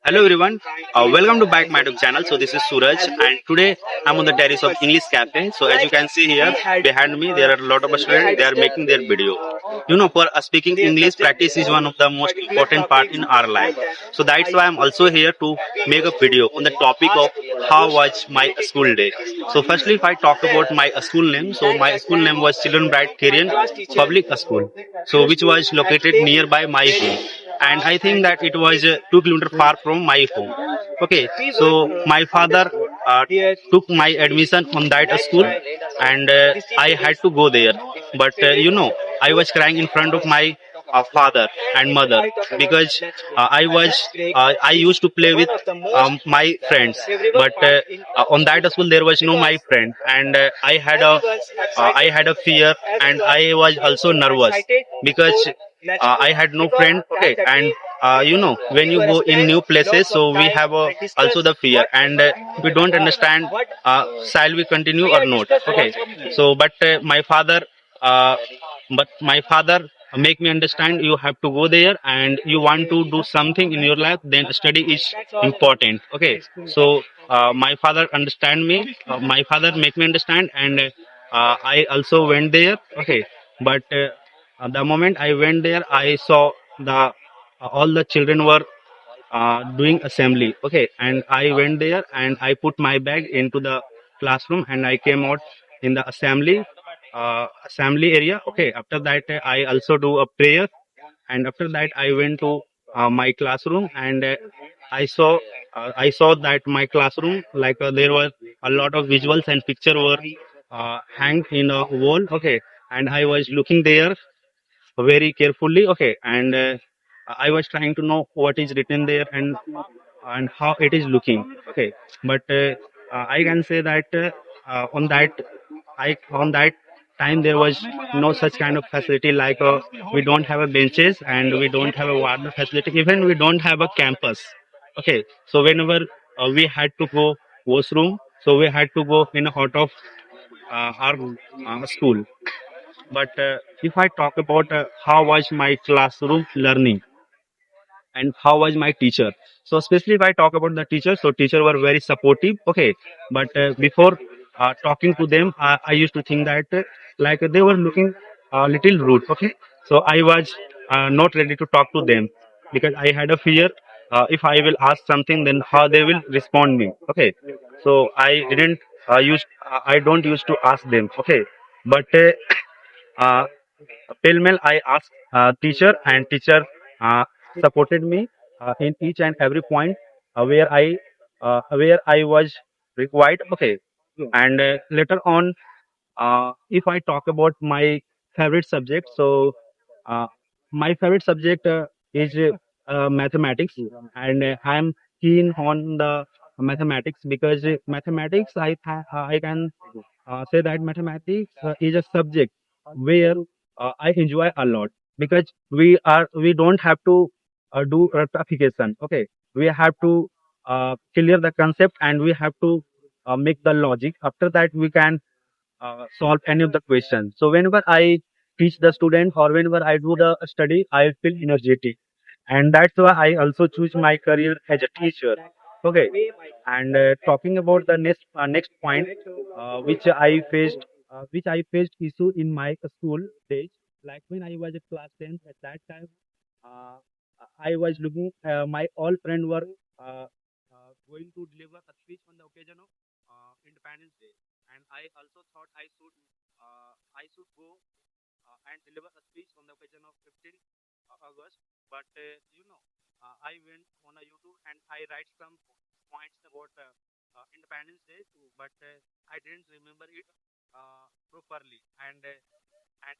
Hello everyone, welcome to back my YouTube channel. So this is Suraj, and today I'm on the terrace of English Cafe. So as you can see here behind me, there are a lot of students. They are making their video. For speaking English, practice is one of the most important part in our life. So that's why I'm also here to make a video on the topic of how was my school day. So firstly, if I talk about my school name, so my school name was Children Bright Korean Public School, so which was located nearby my home, and I think that it was 2 kilometers far from my home. Okay, so my father took my admission on that school, and I had to go there. But I was crying in front of my father and mother because I used to play with my friends, but on that school there was no my friend, and I had a fear, and I was also nervous because I had no friend. Okay, and when you go in new places, so we have also the fear, and we don't understand shall we continue or not. Okay, so uh, but my father make me understand you have to go there, and you want to do something in your life, then study is important. Okay, so my father understand me, my father make me understand, and I also went there. Okay, but the moment I went there, I saw the all the children were doing assembly. Okay, and I went there and I put my bag into the classroom, and I came out in the assembly area. Okay, after that I also do a prayer, and after that I went to my classroom, and I saw that my classroom, like there were a lot of visuals and picture were hanged in a wall. Okay, and I was looking there very carefully. Okay, and I was trying to know what is written there, and how it is looking. Okay, but I can say that on that time there was no such kind of facility, like we don't have a benches, and we don't have a water facility, even we don't have a campus. Okay, so whenever we had to go washroom, so we had to go in out of our school. But if I talk about how was my classroom learning and how was my teacher, so especially if I talk about the teacher, so teacher were very supportive. Okay, but before talking to them, I used to think that like they were looking a little rude. Okay, so I was not ready to talk to them because I had a fear, if I will ask something, then how they will respond me. Okay, so I don't used to ask them. Okay, but uh, pell mell I asked teacher, and teacher uh, supported me in each and every point where I was required. Okay, and later on, if I talk about my favorite subject, so uh, my favorite subject is mathematics, and I am keen on the mathematics because mathematics I can say that mathematics is a subject where I enjoy a lot, because we don't have to do rectification. Okay, we have to clear the concept, and we have to make the logic. After that, we can solve any of the questions. So whenever I teach the student, or whenever I do the study, I feel energetic, and that's why I also choose my career as a teacher. Okay, and talking about the next point, which I faced issue in my school days, like when I was at class 10. At that time, uh, I was looking. My all friends were going to deliver a speech on the occasion of Independence Day, and I also thought I should go and deliver a speech on the occasion of 15th August. But I went on a YouTube and I write some points about Independence Day, but I didn't remember it properly, and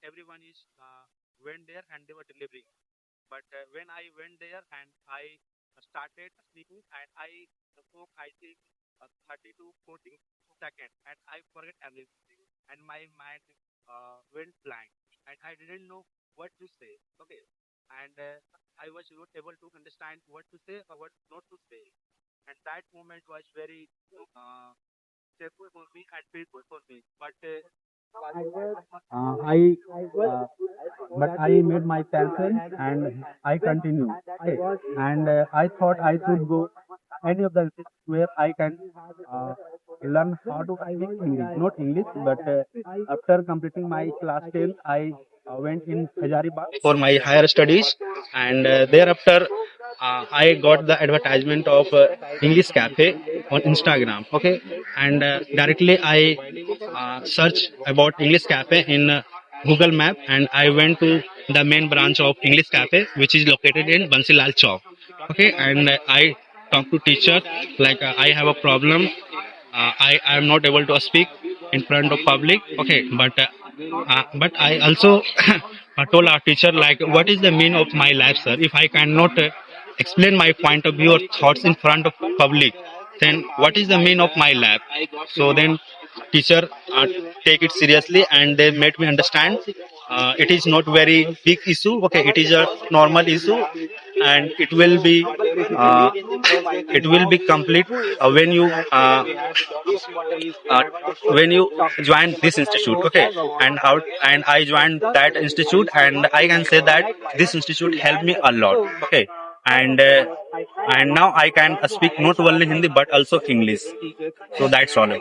everyone is went there and they were delivering. But when I went there and I started speaking, and I spoke, I think 30 to 40 seconds, and I forget everything, and my mind went blank, and I didn't know what to say. Okay, and I was not able to understand what to say or what not to say, and that moment was very uh, painful for me and painful for me. But I but I made my passion and I continue. Okay. And I thought I should go any of the institutes where I can learn how to speak English, not English, but after completing my class 10, I went in Hazaribagh for my higher studies, and thereafter I got the advertisement of English Cafe on Instagram. Okay, and directly I search about English Cafe in Google Map, and I went to the main branch of English Cafe, which is located in Bansilal Chowk. Okay, and I talked to teacher like I have a problem. I am not able to speak in front of public. Okay, but I also told our teacher like what is the meaning of my life, sir? If I cannot explain my point of view or thoughts in front of public, then what is the meaning of my life? So then teacher take it seriously and they made me understand it is not very big issue. Okay, it is a normal issue and uh, it will be complete uh, when you join this institute. Okay, and I joined that institute and I can say that this institute helped me a lot. Okay, and and now I can speak not only Hindi but also English. So that's all.